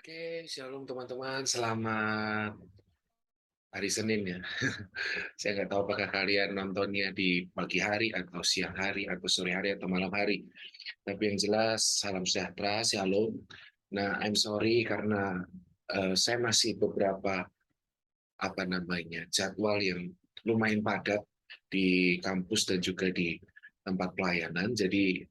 Oke, shalom teman-teman. Selamat hari Senin ya. Saya nggak tahu apakah kalian nontonnya di pagi hari atau siang hari atau sore hari atau malam hari. Tapi yang jelas salam sejahtera, shalom. Nah, I'm sorry karena saya masih beberapa jadwal yang lumayan padat di kampus dan juga di tempat pelayanan. Jadi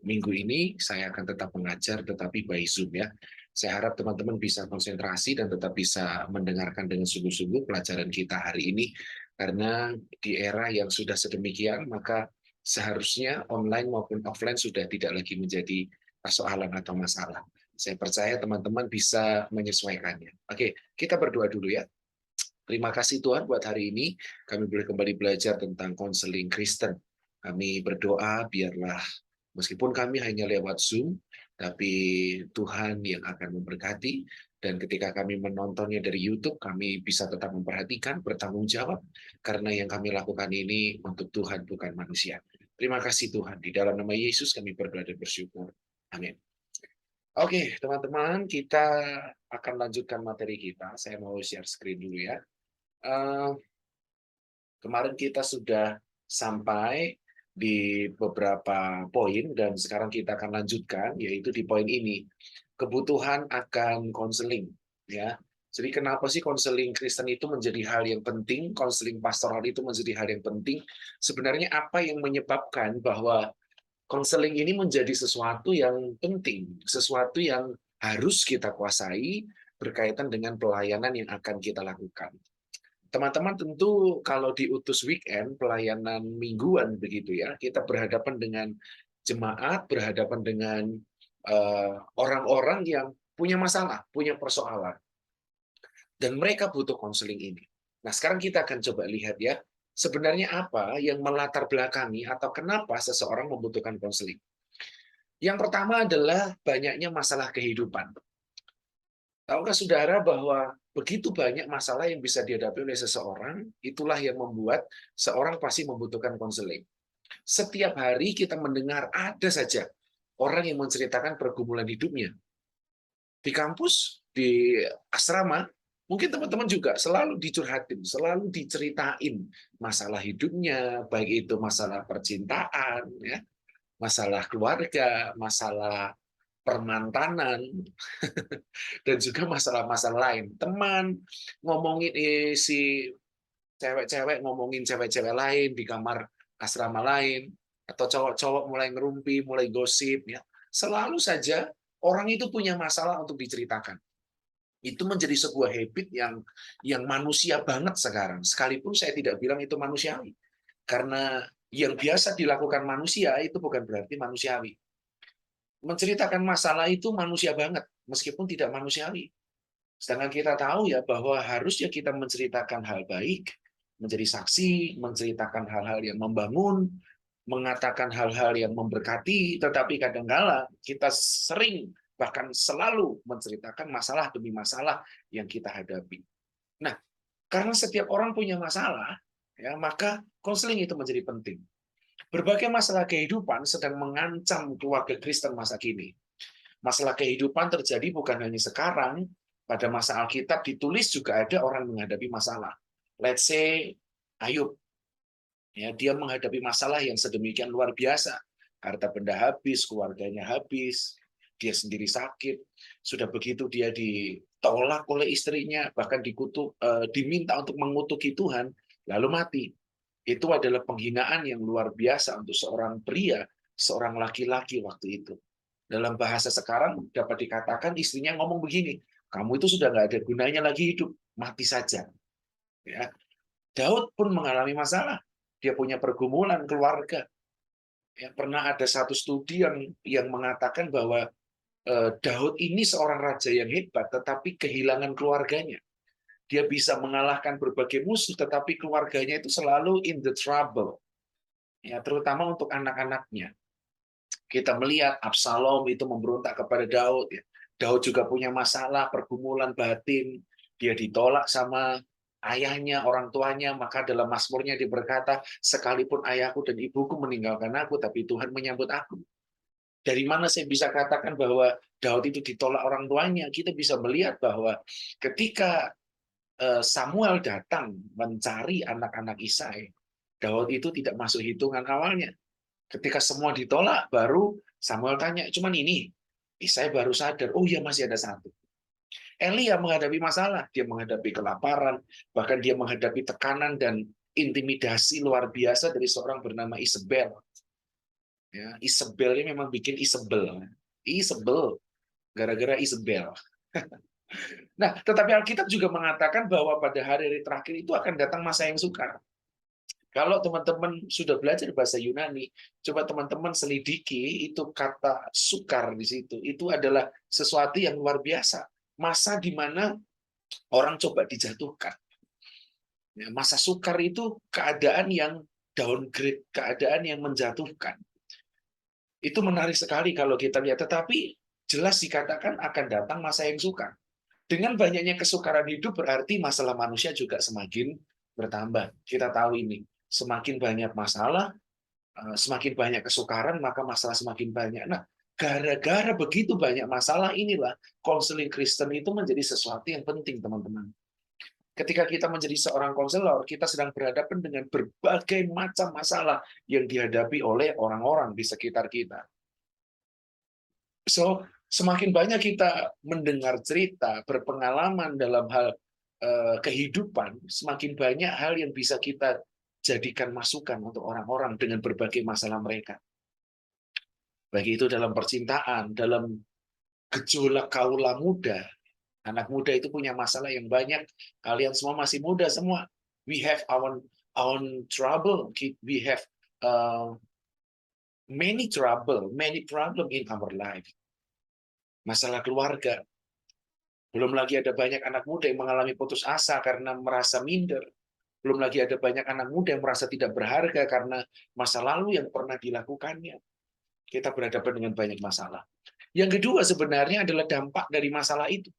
minggu ini saya akan tetap mengajar tetapi by Zoom ya. Saya harap teman-teman bisa konsentrasi dan tetap bisa mendengarkan dengan sungguh-sungguh pelajaran kita hari ini karena di era yang sudah sedemikian maka seharusnya online maupun offline sudah tidak lagi menjadi persoalan atau masalah. Saya percaya teman-teman bisa menyesuaikannya. Oke, kita berdoa dulu ya. Terima kasih Tuhan buat hari ini kami boleh kembali belajar tentang konseling Kristen. Kami berdoa biarlah meskipun kami hanya lewat Zoom, tapi Tuhan yang akan memberkati dan ketika kami menontonnya dari YouTube, kami bisa tetap memperhatikan, bertanggung jawab karena yang kami lakukan ini untuk Tuhan bukan manusia. Terima kasih Tuhan. Di dalam nama Yesus kami berdoa dan bersyukur. Amin. Oke, teman-teman, kita akan lanjutkan materi kita. Saya mau share screen dulu ya. Eh, Kemarin kita sudah sampai di beberapa poin dan sekarang kita akan lanjutkan yaitu di poin ini kebutuhan akan konseling ya. Jadi kenapa sih konseling Kristen itu menjadi hal yang penting, konseling pastoral itu menjadi hal yang penting? Sebenarnya apa yang menyebabkan bahwa konseling ini menjadi sesuatu yang penting, sesuatu yang harus kita kuasai berkaitan dengan pelayanan yang akan kita lakukan. Teman-teman tentu kalau diutus weekend, pelayanan mingguan begitu ya, kita berhadapan dengan jemaat, berhadapan dengan orang-orang yang punya masalah, punya persoalan, dan mereka butuh konseling ini. Nah, sekarang kita akan coba lihat ya, sebenarnya apa yang melatar belakangi atau kenapa seseorang membutuhkan konseling. Yang pertama adalah banyaknya masalah kehidupan. Tahukah saudara bahwa begitu banyak masalah yang bisa dihadapi oleh seseorang, itulah yang membuat seorang pasti membutuhkan konseling. Setiap hari kita mendengar ada saja orang yang menceritakan pergumulan hidupnya. Di kampus, di asrama, mungkin teman-teman juga selalu dicurhatin, selalu diceritain masalah hidupnya, baik itu masalah percintaan, ya, masalah keluarga, masalah permantanan, dan juga masalah-masalah lain. Teman ngomongin si cewek-cewek ngomongin cewek-cewek lain di kamar asrama lain, atau cowok-cowok mulai ngerumpi, mulai gosip, ya. Selalu saja orang itu punya masalah untuk diceritakan. Itu menjadi sebuah habit yang manusia banget sekarang. Sekalipun saya tidak bilang itu manusiawi. Karena yang biasa dilakukan manusia itu bukan berarti manusiawi. Menceritakan masalah itu manusia banget, meskipun tidak manusiawi. Sedangkan kita tahu ya bahwa harusnya kita menceritakan hal baik, menjadi saksi, menceritakan hal-hal yang membangun, mengatakan hal-hal yang memberkati, tetapi kadangkala kita sering bahkan selalu menceritakan masalah demi masalah yang kita hadapi. Nah, karena setiap orang punya masalah, ya, maka konseling itu menjadi penting. Berbagai masalah kehidupan sedang mengancam keluarga Kristen masa kini. Masalah kehidupan terjadi bukan hanya sekarang, pada masa Alkitab ditulis juga ada orang menghadapi masalah. Let's say Ayub, ya, dia menghadapi masalah yang sedemikian luar biasa. Harta benda habis, keluarganya habis, dia sendiri sakit. Sudah begitu dia ditolak oleh istrinya, bahkan diminta untuk mengutuki Tuhan, lalu mati. Itu adalah penghinaan yang luar biasa untuk seorang pria, seorang laki-laki waktu itu. Dalam bahasa sekarang dapat dikatakan istrinya ngomong begini, kamu itu sudah nggak ada gunanya lagi hidup, mati saja. Ya. Daud pun mengalami masalah. Dia punya pergumulan keluarga. Ya, pernah ada satu studi yang mengatakan bahwa Daud ini seorang raja yang hebat, tetapi kehilangan keluarganya. Dia bisa mengalahkan berbagai musuh, tetapi keluarganya itu selalu in the trouble. Ya, terutama untuk anak-anaknya. Kita melihat Absalom itu memberontak kepada Daud. Ya. Daud juga punya masalah, pergumulan batin. Dia ditolak sama ayahnya, orang tuanya, maka dalam Mazmurnya dia berkata, sekalipun ayahku dan ibuku meninggalkan aku, tapi Tuhan menyambut aku. Dari mana saya bisa katakan bahwa Daud itu ditolak orang tuanya? Kita bisa melihat bahwa ketika Samuel datang mencari anak-anak Isai, Daud itu tidak masuk hitungan awalnya. Ketika semua ditolak, baru Samuel tanya, cuman ini. Isai baru sadar, oh iya masih ada satu. Eli yang menghadapi masalah, dia menghadapi kelaparan, bahkan dia menghadapi tekanan dan intimidasi luar biasa dari seorang bernama Isabel. Ya, Isabel ini memang bikin Isabel. Isabel, gara-gara Isabel. Nah, tetapi Alkitab juga mengatakan bahwa pada hari-hari terakhir itu akan datang masa yang sukar. Kalau teman-teman sudah belajar bahasa Yunani, coba teman-teman selidiki itu kata sukar di situ. Itu adalah sesuatu yang luar biasa. Masa di mana orang coba dijatuhkan. Ya, masa sukar itu keadaan yang downgrade, keadaan yang menjatuhkan. Itu menarik sekali kalau kita lihat. Tetapi jelas dikatakan akan datang masa yang sukar. Dengan banyaknya kesukaran hidup berarti masalah manusia juga semakin bertambah. Kita tahu ini. Semakin banyak masalah, semakin banyak kesukaran, maka masalah semakin banyak. Nah, gara-gara begitu banyak masalah inilah konseling Kristen itu menjadi sesuatu yang penting, teman-teman. Ketika kita menjadi seorang konselor, kita sedang berhadapan dengan berbagai macam masalah yang dihadapi oleh orang-orang di sekitar kita. So, semakin banyak kita mendengar cerita, berpengalaman dalam hal kehidupan, semakin banyak hal yang bisa kita jadikan masukan untuk orang-orang dengan berbagai masalah mereka. Baik itu dalam percintaan, dalam gejolak kaula muda. Anak muda itu punya masalah yang banyak. Kalian semua masih muda semua. We have our own trouble. We have many problem in our life. Masalah keluarga. Belum lagi ada banyak anak muda yang mengalami putus asa karena merasa minder. Belum lagi ada banyak anak muda yang merasa tidak berharga karena masa lalu yang pernah dilakukannya. Kita berhadapan dengan banyak masalah. Yang kedua sebenarnya adalah dampak dari masalah itu.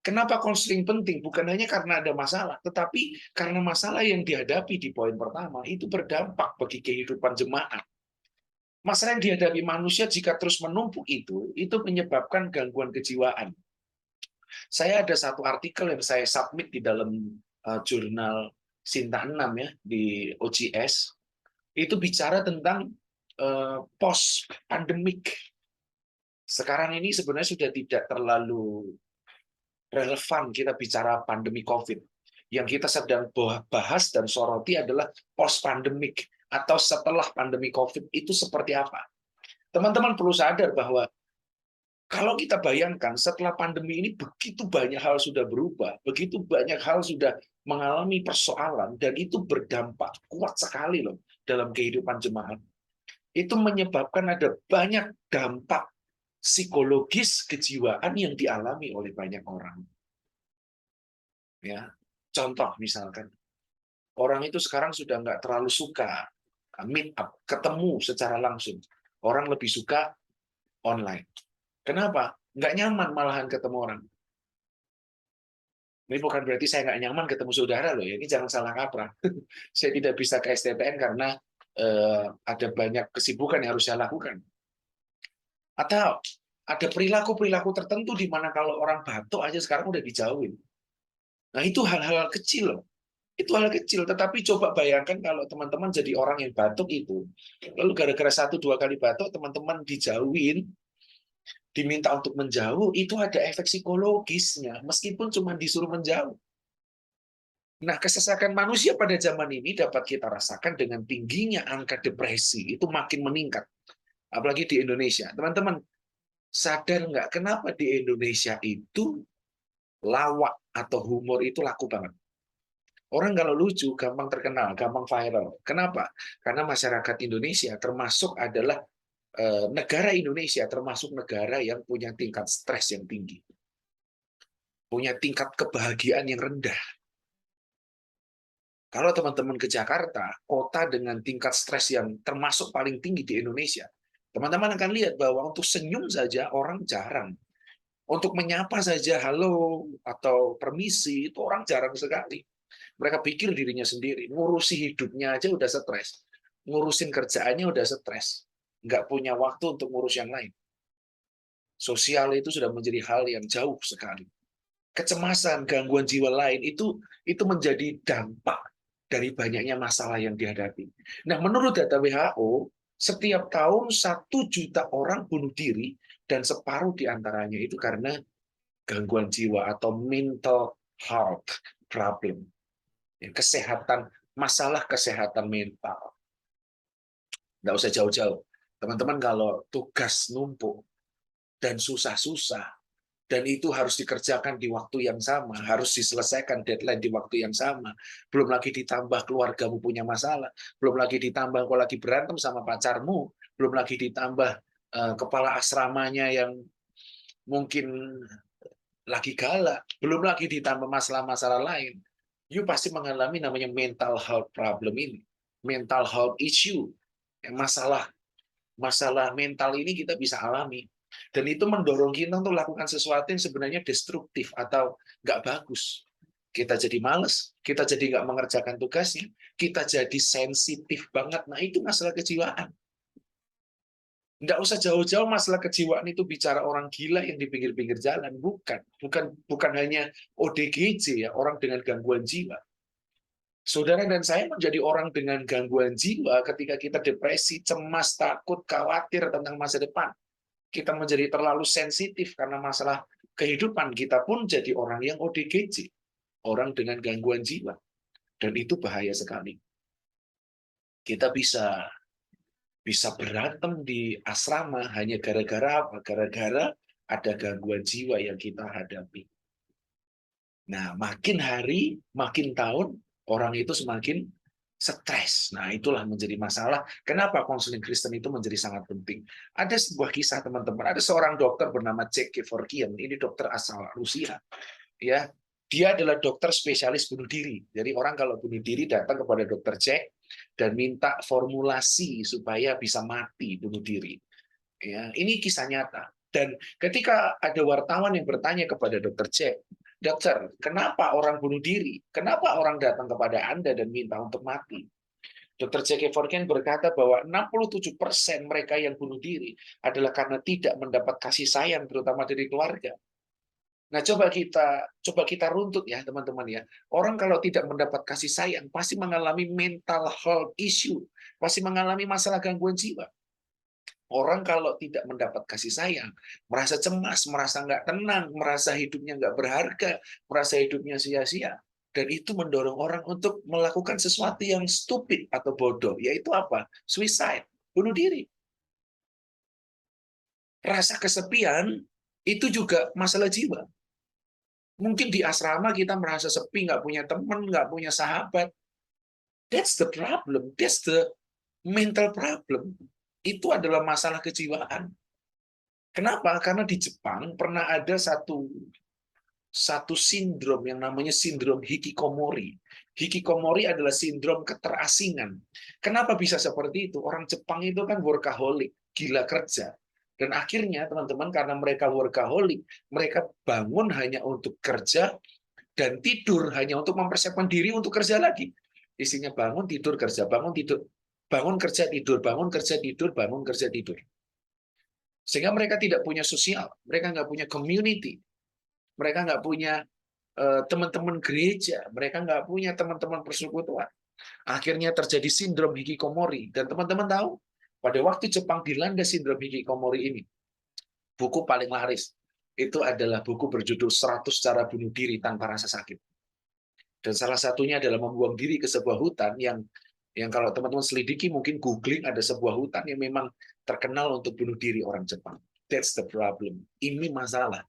Kenapa konseling penting? Bukan hanya karena ada masalah, tetapi karena masalah yang dihadapi di poin pertama itu berdampak bagi kehidupan jemaat. Masalah yang dihadapi manusia jika terus menumpuk itu menyebabkan gangguan kejiwaan. Saya ada satu artikel yang saya submit di dalam jurnal Sinta 6 ya di OGS. Itu bicara tentang post pandemic. Sekarang ini sebenarnya sudah tidak terlalu relevan kita bicara pandemi COVID. Yang kita sedang bahas dan soroti adalah post pandemic atau setelah pandemi COVID itu seperti apa. Teman-teman perlu sadar bahwa kalau kita bayangkan setelah pandemi ini begitu banyak hal sudah berubah, begitu banyak hal sudah mengalami persoalan dan itu berdampak kuat sekali loh dalam kehidupan jemaat. Itu menyebabkan ada banyak dampak psikologis kejiwaan yang dialami oleh banyak orang. Ya, contoh misalkan orang itu sekarang sudah nggak terlalu suka meet up, ketemu secara langsung. Orang lebih suka online. Kenapa? Nggak nyaman malahan ketemu orang. Ini bukan berarti saya nggak nyaman ketemu saudara loh. Ini jangan salah kaprah. Saya tidak bisa ke STPN karena ada banyak kesibukan yang harus saya lakukan. Atau ada perilaku-perilaku tertentu di mana kalau orang batuk aja sekarang udah dijauhin. Nah, itu hal-hal kecil loh. Itu hal kecil, tetapi coba bayangkan kalau teman-teman jadi orang yang batuk itu, lalu gara-gara 1-2 kali batuk, teman-teman dijauhin, diminta untuk menjauh, itu ada efek psikologisnya, meskipun cuma disuruh menjauh. Nah, kesesakan manusia pada zaman ini dapat kita rasakan dengan tingginya angka depresi, itu makin meningkat. Apalagi di Indonesia. Teman-teman, sadar nggak kenapa di Indonesia itu lawak atau humor itu laku banget? Orang kalau lucu gampang terkenal, gampang viral. Kenapa? Karena masyarakat Indonesia termasuk adalah negara Indonesia termasuk negara yang punya tingkat stres yang tinggi. Punya tingkat kebahagiaan yang rendah. Kalau teman-teman ke Jakarta, kota dengan tingkat stres yang termasuk paling tinggi di Indonesia, teman-teman akan lihat bahwa untuk senyum saja orang jarang. Untuk menyapa saja halo atau permisi itu orang jarang sekali. Mereka pikir dirinya sendiri, ngurusi hidupnya aja udah stres, ngurusin kerjaannya udah stres. nggak punya waktu untuk ngurus yang lain. Sosial itu sudah menjadi hal yang jauh sekali. Kecemasan, gangguan jiwa lain itu menjadi dampak dari banyaknya masalah yang dihadapi. Nah, menurut data WHO, setiap tahun 1 juta orang bunuh diri dan separuh diantaranya itu karena gangguan jiwa atau mental health problem. Kesehatan, masalah kesehatan mental. Nggak usah jauh-jauh. Teman-teman kalau tugas numpuk dan susah-susah, dan itu harus dikerjakan di waktu yang sama, harus diselesaikan deadline di waktu yang sama. Belum lagi ditambah keluargamu punya masalah, belum lagi ditambah kalau lagi berantem sama pacarmu, belum lagi ditambah kepala asramanya yang mungkin lagi galak, belum lagi ditambah masalah-masalah lain. You pasti mengalami namanya mental health problem ini, mental health issue. Masalah masalah mental ini kita bisa alami. Dan itu mendorong kita untuk lakukan sesuatu yang sebenarnya destruktif atau nggak bagus. Kita jadi males, kita jadi nggak mengerjakan tugasnya, kita jadi sensitif banget. Nah, itu masalah kejiwaan. Nggak usah jauh-jauh masalah kejiwaan itu bicara orang gila yang di pinggir-pinggir jalan. Bukan hanya ODGJ, ya, orang dengan gangguan jiwa. Saudara dan saya menjadi orang dengan gangguan jiwa ketika kita depresi, cemas, takut, khawatir tentang masa depan. Kita menjadi terlalu sensitif karena masalah kehidupan. Kita pun jadi orang yang ODGJ, orang dengan gangguan jiwa. Dan itu bahaya sekali. Kita bisa berantem di asrama hanya gara-gara apa? Gara-gara ada gangguan jiwa yang kita hadapi. Nah, makin hari, makin tahun, orang itu semakin stres. Nah, itulah menjadi masalah. Kenapa konseling Kristen itu menjadi sangat penting? Ada sebuah kisah, teman-teman. Ada seorang dokter bernama Jack Kevorkian. Ini dokter asal Rusia. Ya, dia adalah dokter spesialis bunuh diri. Jadi orang kalau bunuh diri datang kepada dokter Jack dan minta formulasi supaya bisa mati bunuh diri. Ya, ini kisah nyata. Dan ketika ada wartawan yang bertanya kepada dokter Jack, dokter, kenapa orang bunuh diri? Kenapa orang datang kepada Anda dan minta untuk mati? Dr. Jack Kevorkian berkata bahwa 67% mereka yang bunuh diri adalah karena tidak mendapat kasih sayang, terutama dari keluarga. Nah, coba kita runtut ya, teman-teman ya. Orang kalau tidak mendapat kasih sayang pasti mengalami mental health issue, pasti mengalami masalah gangguan jiwa. Orang kalau tidak mendapat kasih sayang, merasa cemas, merasa nggak tenang, merasa hidupnya nggak berharga, merasa hidupnya sia-sia. Dan itu mendorong orang untuk melakukan sesuatu yang stupid atau bodoh, yaitu apa? Suicide, bunuh diri. Rasa kesepian itu juga masalah jiwa. Mungkin di asrama kita merasa sepi, nggak punya teman, nggak punya sahabat. That's the problem. That's the mental problem. Itu adalah masalah kejiwaan. Kenapa? Karena di Jepang pernah ada satu sindrom yang namanya sindrom hikikomori. Hikikomori adalah sindrom keterasingan. Kenapa bisa seperti itu? Orang Jepang itu kan workaholic, gila kerja. Dan akhirnya teman-teman karena mereka workaholic, mereka bangun hanya untuk kerja dan tidur hanya untuk mempersiapkan diri untuk kerja lagi. Isinya bangun, tidur, kerja, bangun, tidur. Bangun, kerja, tidur, bangun, kerja, tidur, bangun, kerja, tidur. Sehingga mereka tidak punya sosial, mereka nggak punya community, mereka nggak punya teman-teman gereja, mereka nggak punya teman-teman persekutuan. Akhirnya terjadi sindrom hikikomori. Dan teman-teman tahu, pada waktu Jepang dilanda sindrom hikikomori ini, buku paling laris itu adalah buku berjudul 100 cara bunuh diri tanpa rasa sakit. Dan salah satunya adalah membuang diri ke sebuah hutan yang kalau teman-teman selidiki, mungkin googling, ada sebuah hutan yang memang terkenal untuk bunuh diri orang Jepang. That's the problem. Ini masalah.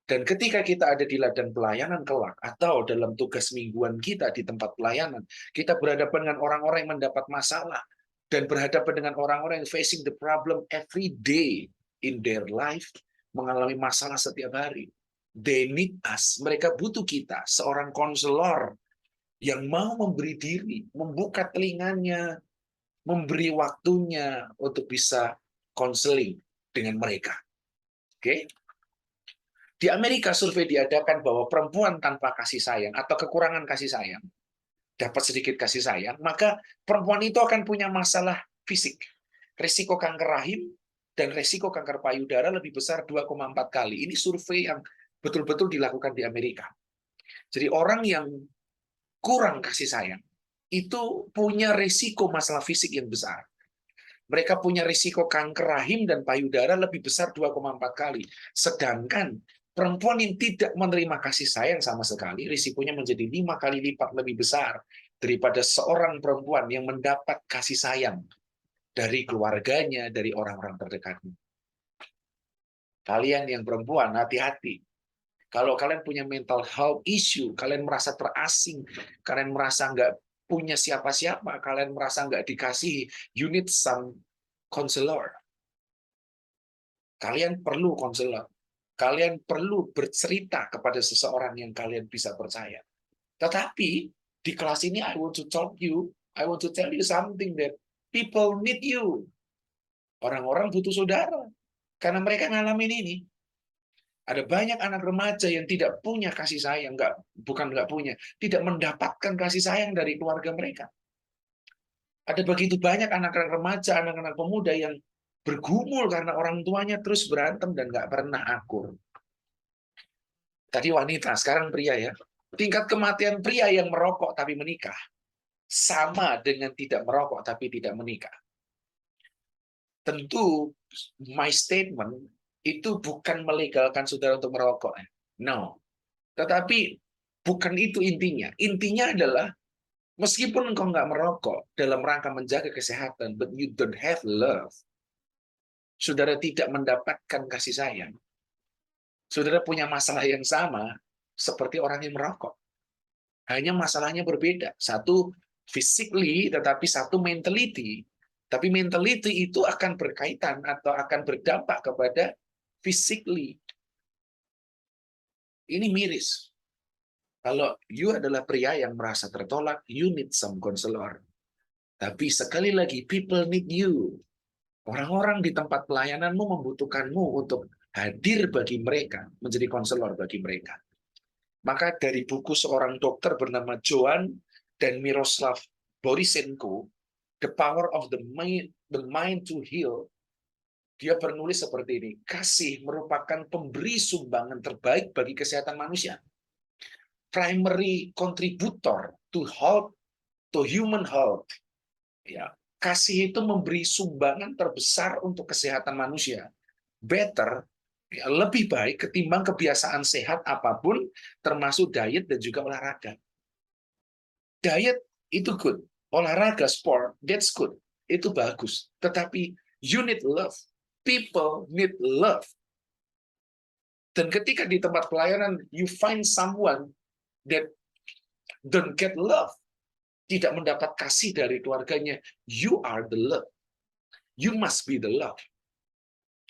Dan ketika kita ada di ladang pelayanan kelak, atau dalam tugas mingguan kita di tempat pelayanan, kita berhadapan dengan orang-orang yang mendapat masalah, dan berhadapan dengan orang-orang yang facing the problem every day in their life, mengalami masalah setiap hari. They need us. Mereka butuh kita, seorang konselor yang mau memberi diri, membuka telinganya, memberi waktunya untuk bisa konseling dengan mereka. Oke? Di Amerika survei diadakan bahwa perempuan tanpa kasih sayang atau kekurangan kasih sayang, dapat sedikit kasih sayang, maka perempuan itu akan punya masalah fisik. Risiko kanker rahim dan risiko kanker payudara lebih besar 2,4 kali. Ini survei yang betul-betul dilakukan di Amerika. Jadi orang yang kurang kasih sayang itu punya risiko masalah fisik yang besar. Mereka punya risiko kanker rahim dan payudara lebih besar 2,4 kali. Sedangkan perempuan yang tidak menerima kasih sayang sama sekali, risikonya menjadi 5 kali lipat lebih besar daripada seorang perempuan yang mendapat kasih sayang dari keluarganya, dari orang-orang terdekatnya. Kalian yang perempuan, hati-hati. Kalau kalian punya mental health issue, kalian merasa terasing, kalian merasa nggak punya siapa-siapa, kalian merasa nggak dikasih, you need some counselor. Kalian perlu konselor. Kalian perlu bercerita kepada seseorang yang kalian bisa percaya. Tetapi di kelas ini I want to tell you something that people need you. Orang-orang butuh saudara. Karena mereka ngalamin ini. Ada banyak anak remaja yang tidak punya kasih sayang, tidak mendapatkan kasih sayang dari keluarga mereka. Ada begitu banyak anak-anak remaja, anak-anak pemuda yang bergumul karena orang tuanya terus berantem dan nggak pernah akur. Tadi wanita, sekarang pria ya. Tingkat kematian pria yang merokok tapi menikah sama dengan tidak merokok tapi tidak menikah. Tentu my statement itu bukan melegalkan saudara untuk merokok. No. Tetapi bukan itu intinya. Intinya adalah meskipun engkau nggak merokok dalam rangka menjaga kesehatan, but you don't have love, saudara tidak mendapatkan kasih sayang, saudara punya masalah yang sama seperti orang yang merokok. Hanya masalahnya berbeda. Satu physically, tetapi satu mentality. Tapi mentality itu akan berkaitan atau akan berdampak kepada physically. Ini miris. Kalau you adalah pria yang merasa tertolak, you need some counselor. Tapi sekali lagi, people need you. Orang-orang di tempat pelayananmu membutuhkanmu untuk hadir bagi mereka, menjadi konselor bagi mereka. Maka dari buku seorang dokter bernama Joan dan Miroslav Borisenko, The Power of the Mind to Heal, dia bernulis seperti ini, kasih merupakan pemberi sumbangan terbaik bagi kesehatan manusia. Primary contributor to health, to human health. Ya, kasih itu memberi sumbangan terbesar untuk kesehatan manusia. Better, ya, lebih baik ketimbang kebiasaan sehat apapun, termasuk diet dan juga olahraga. Diet itu good, olahraga, sport, that's good, itu bagus. Tetapi you need love, people need love. Dan ketika di tempat pelayanan you find someone that don't get love, tidak mendapat kasih dari keluarganya, you are the love. You must be the love.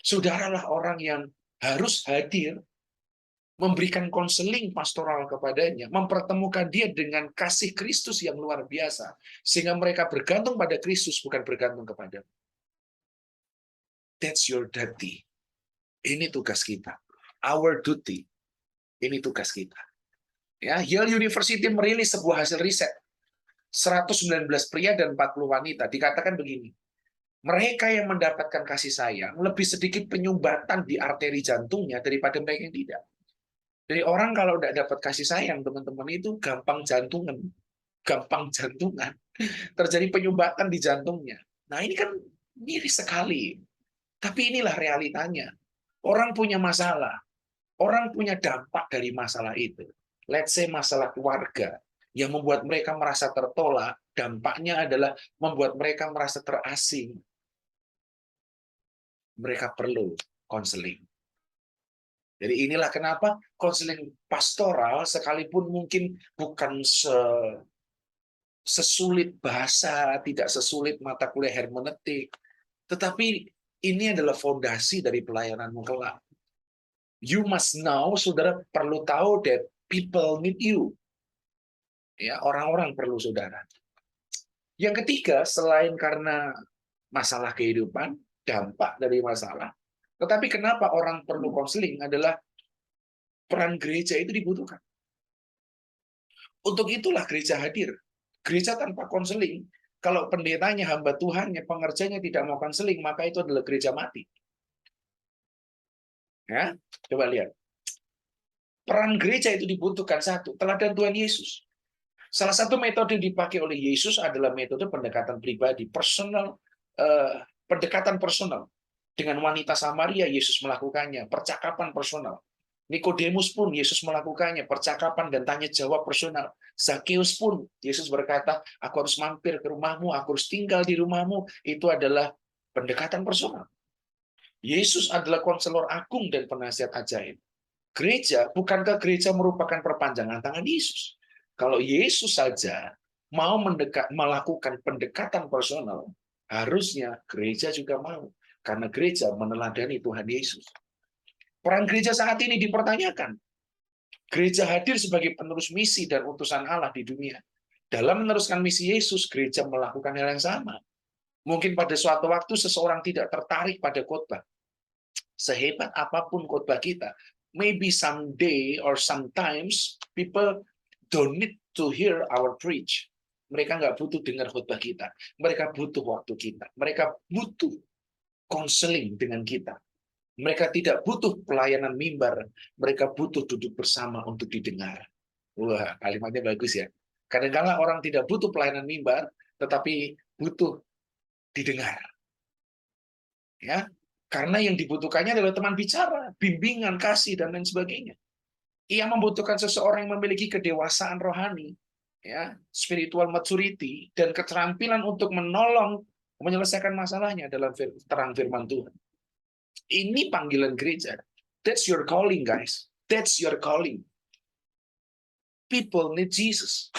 Saudaralah orang yang harus hadir, memberikan konseling pastoral kepadanya, mempertemukan dia dengan kasih Kristus yang luar biasa, sehingga mereka bergantung pada Kristus, bukan bergantung kepada. That's your duty. Ini tugas kita. Our duty. Ini tugas kita. Ya, Yale University merilis sebuah hasil riset. 119 pria dan 40 wanita. Dikatakan begini, mereka yang mendapatkan kasih sayang lebih sedikit penyumbatan di arteri jantungnya daripada mereka yang tidak. Jadi orang kalau tidak dapat kasih sayang, teman-teman, itu gampang jantungan. Terjadi penyumbatan di jantungnya. Nah, ini kan miris sekali. Tapi inilah realitanya. Orang punya masalah. Orang punya dampak dari masalah itu. Let's say masalah keluarga yang membuat mereka merasa tertolak, dampaknya adalah membuat mereka merasa terasing. Mereka perlu konseling. Jadi inilah kenapa konseling pastoral sekalipun mungkin bukan sesulit bahasa, tidak sesulit mata kuliah hermeneutik, tetapi ini adalah fondasi dari pelayananmu kelak. You must know, saudara perlu tahu that people need you. Ya, orang-orang perlu saudara. Yang ketiga, selain karena masalah kehidupan, dampak dari masalah, tetapi kenapa orang perlu konseling adalah peran gereja itu dibutuhkan. Untuk itulah gereja hadir. Gereja tanpa konseling, Kalau pendetanya, hamba Tuhannya, pengerjanya tidak mau konseling, maka itu adalah gereja mati. Ya, coba lihat. Peran gereja itu dibutuhkan satu, teladan Tuhan Yesus. Salah satu metode yang dipakai oleh Yesus adalah metode pendekatan pribadi, personal, pendekatan personal. Dengan wanita Samaria, Yesus melakukannya, percakapan personal. Nikodemus pun Yesus melakukannya, percakapan dan tanya jawab personal. Zakeus pun Yesus berkata, aku harus mampir ke rumahmu, aku harus tinggal di rumahmu. Itu adalah pendekatan personal. Yesus adalah konselor agung dan penasihat ajaib. Gereja, bukankah gereja merupakan perpanjangan tangan Yesus? Kalau Yesus saja mau melakukan pendekatan personal, harusnya gereja juga mau. Karena gereja meneladani Tuhan Yesus. Peran gereja saat ini dipertanyakan. Gereja hadir sebagai penerus misi dan utusan Allah di dunia. Dalam meneruskan misi Yesus, gereja melakukan hal yang sama. Mungkin pada suatu waktu seseorang tidak tertarik pada khotbah. Sehebat apapun khotbah kita, maybe someday or sometimes people don't need to hear our preach. Mereka nggak butuh dengar khotbah kita. Mereka butuh waktu kita. Mereka butuh konseling dengan kita. Mereka tidak butuh pelayanan mimbar. Mereka butuh duduk bersama untuk didengar. Wah, kalimatnya bagus ya. Kadang-kadang orang tidak butuh pelayanan mimbar, tetapi butuh didengar. Ya, karena yang dibutuhkannya adalah teman bicara, bimbingan, kasih, dan lain sebagainya. Ia membutuhkan seseorang yang memiliki kedewasaan rohani, ya, spiritual maturity, dan keterampilan untuk menolong menyelesaikan masalahnya dalam terang firman Tuhan. Ini panggilan gereja. That's your calling, guys. That's your calling. People need Jesus.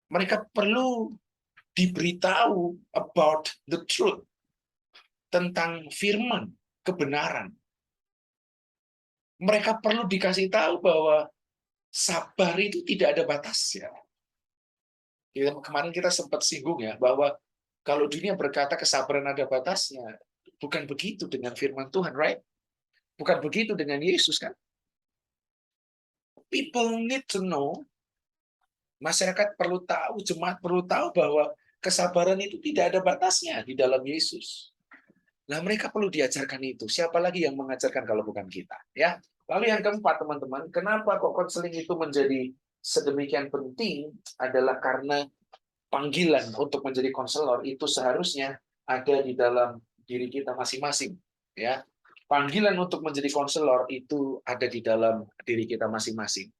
Mereka perlu diberitahu about the truth, tentang firman, kebenaran. Mereka perlu dikasih tahu bahwa sabar itu tidak ada batasnya. Kemarin kita sempat singgung ya, bahwa kalau dunia berkata kesabaran ada batasnya, bukan begitu dengan firman Tuhan, right? Bukan begitu dengan Yesus, kan? People need to know, masyarakat perlu tahu, jemaat perlu tahu bahwa kesabaran itu tidak ada batasnya di dalam Yesus. Nah, mereka perlu diajarkan itu. Siapa lagi yang mengajarkan kalau bukan kita? Ya. Lalu yang keempat, teman-teman, kenapa kok konseling itu menjadi sedemikian penting adalah karena panggilan untuk menjadi konselor itu seharusnya ada di dalam diri kita masing-masing. Ya. Panggilan untuk menjadi konselor itu ada di dalam diri kita masing-masing.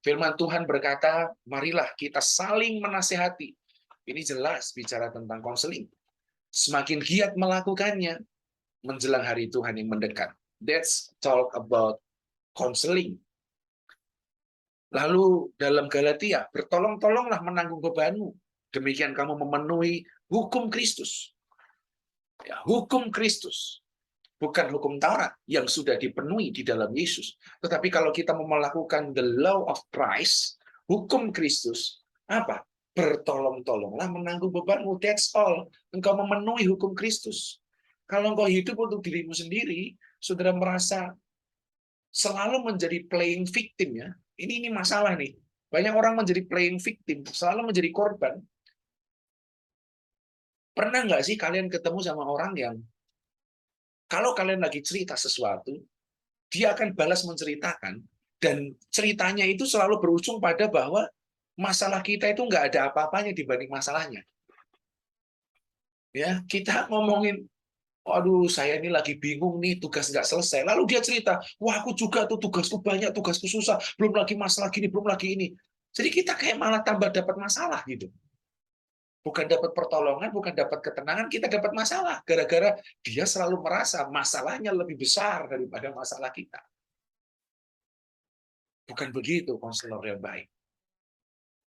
Firman Tuhan berkata, marilah kita saling menasehati. Ini jelas bicara tentang konseling. Semakin giat melakukannya, menjelang hari Tuhan yang mendekat. That's talk about counseling. Lalu dalam Galatia, bertolong-tolonglah menanggung bebanmu. Demikian kamu memenuhi hukum Kristus. Ya, hukum Kristus. Bukan hukum Taurat yang sudah dipenuhi di dalam Yesus. Tetapi kalau kita mau melakukan the law of Christ, hukum Kristus, apa? Bertolong-tolonglah menanggung bebanmu. That's all. Engkau memenuhi hukum Kristus. Kalau engkau hidup untuk dirimu sendiri, saudara merasa selalu menjadi playing victim, ya. Ini masalah nih. Banyak orang menjadi playing victim, selalu menjadi korban. Pernah nggak sih kalian ketemu sama orang yang kalau kalian lagi cerita sesuatu, dia akan balas menceritakan, dan ceritanya itu selalu berujung pada bahwa masalah kita itu nggak ada apa-apanya dibanding masalahnya. Ya, kita ngomongin, aduh, saya ini lagi bingung nih, tugas nggak selesai. Lalu dia cerita, wah aku juga tuh tugasku banyak, tugasku susah, belum lagi masalah gini, belum lagi ini. Jadi kita kayak malah tambah dapat masalah gitu. Bukan dapat pertolongan, bukan dapat ketenangan, kita dapat masalah. Gara-gara dia selalu merasa masalahnya lebih besar daripada masalah kita. Bukan begitu konselor yang baik.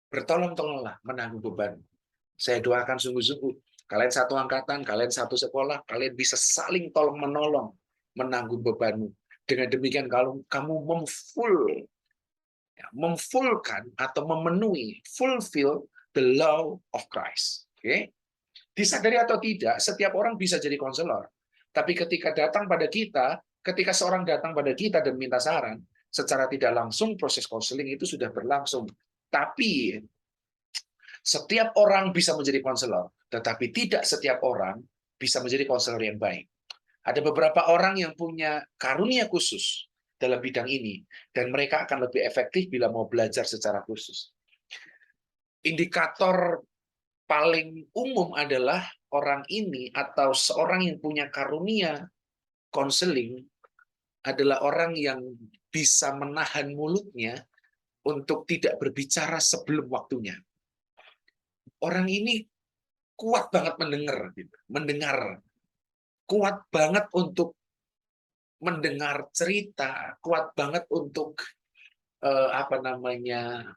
Bertolong-tolonglah menanggung beban. Saya doakan sungguh-sungguh, kalian satu angkatan, kalian satu sekolah, kalian bisa saling tolong-menolong menanggung bebanmu. Dengan demikian kalau kamu memfullkan atau memenuhi, fulfill the law of Christ. Oke? Disadari atau tidak, setiap orang bisa jadi konselor. Tapi ketika ketika seorang datang pada kita dan minta saran, secara tidak langsung proses konseling itu sudah berlangsung. Tapi Setiap orang bisa menjadi konselor, tetapi tidak setiap orang bisa menjadi konselor yang baik. Ada beberapa orang yang punya karunia khusus dalam bidang ini, dan mereka akan lebih efektif bila mau belajar secara khusus. Indikator paling umum adalah orang ini atau seorang yang punya karunia konseling adalah orang yang bisa menahan mulutnya untuk tidak berbicara sebelum waktunya. Orang ini kuat banget mendengar, gitu. Mendengar, kuat banget untuk mendengar cerita, kuat banget untuk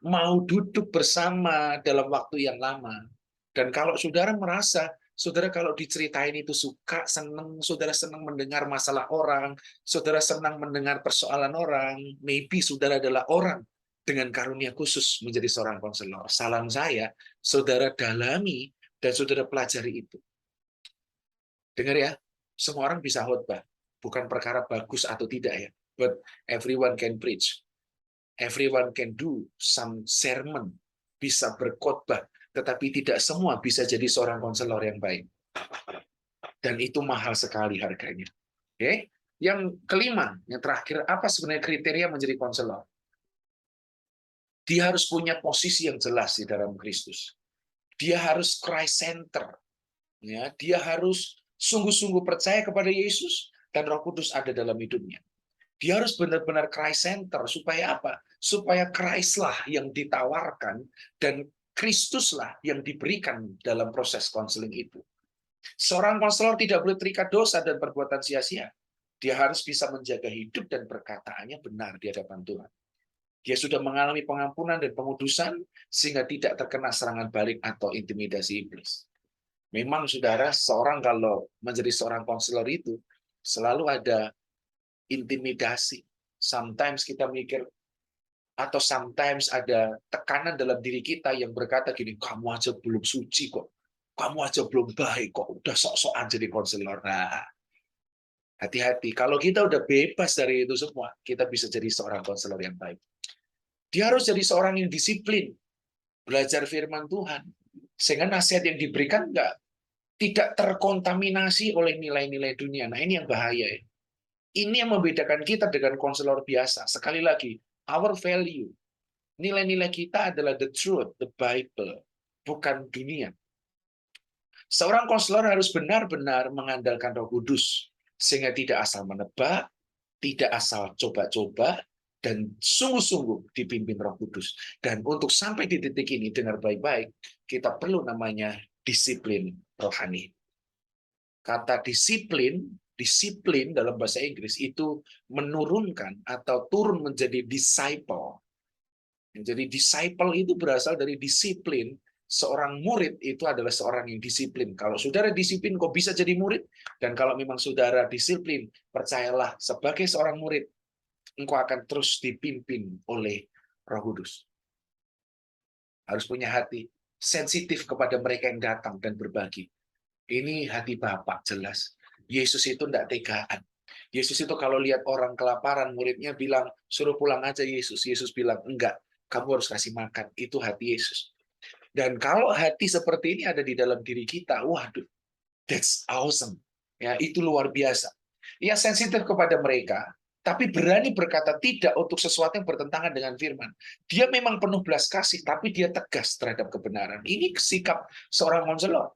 mau duduk bersama dalam waktu yang lama. Dan kalau saudara merasa saudara kalau diceritain itu suka, senang, saudara senang mendengar masalah orang, saudara senang mendengar persoalan orang, maybe saudara adalah orang dengan karunia khusus menjadi seorang konselor. Salam saya, saudara dalami dan saudara pelajari itu. Dengar ya, semua orang bisa khotbah. Bukan perkara bagus atau tidak ya. But everyone can preach. Everyone can do some sermon. Bisa berkhotbah. Tetapi tidak semua bisa jadi seorang konselor yang baik. Dan itu mahal sekali harganya. Oke? Yang kelima, yang terakhir, apa sebenarnya kriteria menjadi konselor? Dia harus punya posisi yang jelas di dalam Kristus. Dia harus Christ center. Ya, dia harus sungguh-sungguh percaya kepada Yesus dan Roh Kudus ada dalam hidupnya. Dia harus benar-benar Christ center supaya apa? Supaya Christ-lah yang ditawarkan dan Kristuslah yang diberikan dalam proses konseling itu. Seorang konselor tidak boleh terikat dosa dan perbuatan sia-sia. Dia harus bisa menjaga hidup dan perkataannya benar di hadapan Tuhan. Dia sudah mengalami pengampunan dan pengudusan sehingga tidak terkena serangan balik atau intimidasi iblis. Memang saudara, seorang kalau menjadi seorang konselor itu selalu ada intimidasi. Sometimes kita mikir, atau sometimes ada tekanan dalam diri kita yang berkata gini, kamu aja belum suci kok, kamu aja belum baik kok, udah sok-sokan jadi konselor. Nah, hati-hati. Kalau kita udah bebas dari itu semua, kita bisa jadi seorang konselor yang baik. Dia harus jadi seorang yang disiplin, belajar firman Tuhan, sehingga nasihat yang diberikan tidak terkontaminasi oleh nilai-nilai dunia. Nah, ini yang bahaya ya. Ini yang membedakan kita dengan konselor biasa. Sekali lagi, our value, nilai-nilai kita adalah the truth, the Bible, bukan dunia. Seorang konselor harus benar-benar mengandalkan Roh Kudus, sehingga tidak asal menebak, tidak asal coba-coba, dan sungguh-sungguh dipimpin Roh Kudus. Dan untuk sampai di titik ini, dengar baik-baik, kita perlu namanya disiplin rohani. Kata disiplin dalam bahasa Inggris itu menurunkan atau turun menjadi disciple. Jadi disciple itu berasal dari disiplin. Seorang murid itu adalah seorang yang disiplin. Kalau saudara disiplin, kok bisa jadi murid? Dan kalau memang saudara disiplin, percayalah, sebagai seorang murid, engkau akan terus dipimpin oleh Roh Kudus. Harus punya hati sensitif kepada mereka yang datang dan berbagi. Ini hati Bapak jelas. Yesus itu tidak tegaan. Yesus itu kalau lihat orang kelaparan, muridnya bilang, suruh pulang aja Yesus. Yesus bilang, enggak, kamu harus kasih makan. Itu hati Yesus. Dan kalau hati seperti ini ada di dalam diri kita, waduh, that's awesome. Ya, itu luar biasa. Ia sensitif kepada mereka, tapi berani berkata tidak untuk sesuatu yang bertentangan dengan firman. Dia memang penuh belas kasih, tapi dia tegas terhadap kebenaran. Ini sikap seorang konselor.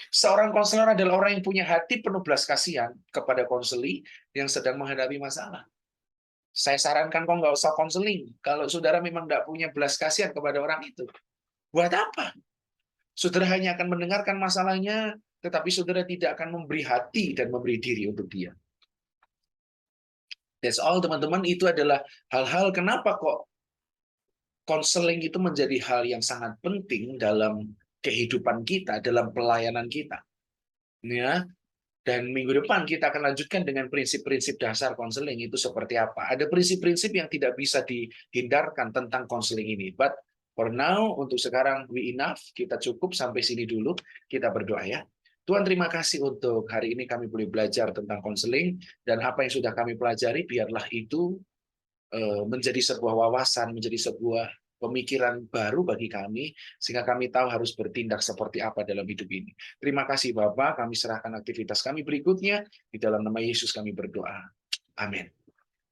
Seorang konselor adalah orang yang punya hati penuh belas kasihan kepada konseli yang sedang menghadapi masalah. Saya sarankan kok nggak usah konseling. Kalau saudara memang nggak punya belas kasihan kepada orang itu. Buat apa? Saudara hanya akan mendengarkan masalahnya, tetapi saudara tidak akan memberi hati dan memberi diri untuk dia. That's all, teman-teman. Itu adalah hal-hal kenapa kok konseling itu menjadi hal yang sangat penting dalam kehidupan kita, dalam pelayanan kita. Ya, dan minggu depan kita akan lanjutkan dengan prinsip-prinsip dasar konseling itu seperti apa. Ada prinsip-prinsip yang tidak bisa dihindarkan tentang konseling ini. But for now, untuk sekarang we enough. Kita cukup sampai sini dulu. Kita berdoa ya. Tuhan, terima kasih untuk hari ini kami boleh belajar tentang konseling, dan apa yang sudah kami pelajari biarlah itu menjadi sebuah wawasan, menjadi sebuah pemikiran baru bagi kami, sehingga kami tahu harus bertindak seperti apa dalam hidup ini. Terima kasih Bapak, kami serahkan aktivitas kami berikutnya, di dalam nama Yesus kami berdoa. Amin.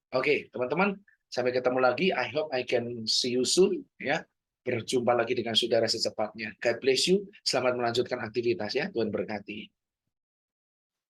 Oke, teman-teman, sampai ketemu lagi. I hope I can see you soon. Ya, berjumpa lagi dengan saudara secepatnya. God bless you. Selamat melanjutkan aktivitas ya. Tuhan berkati.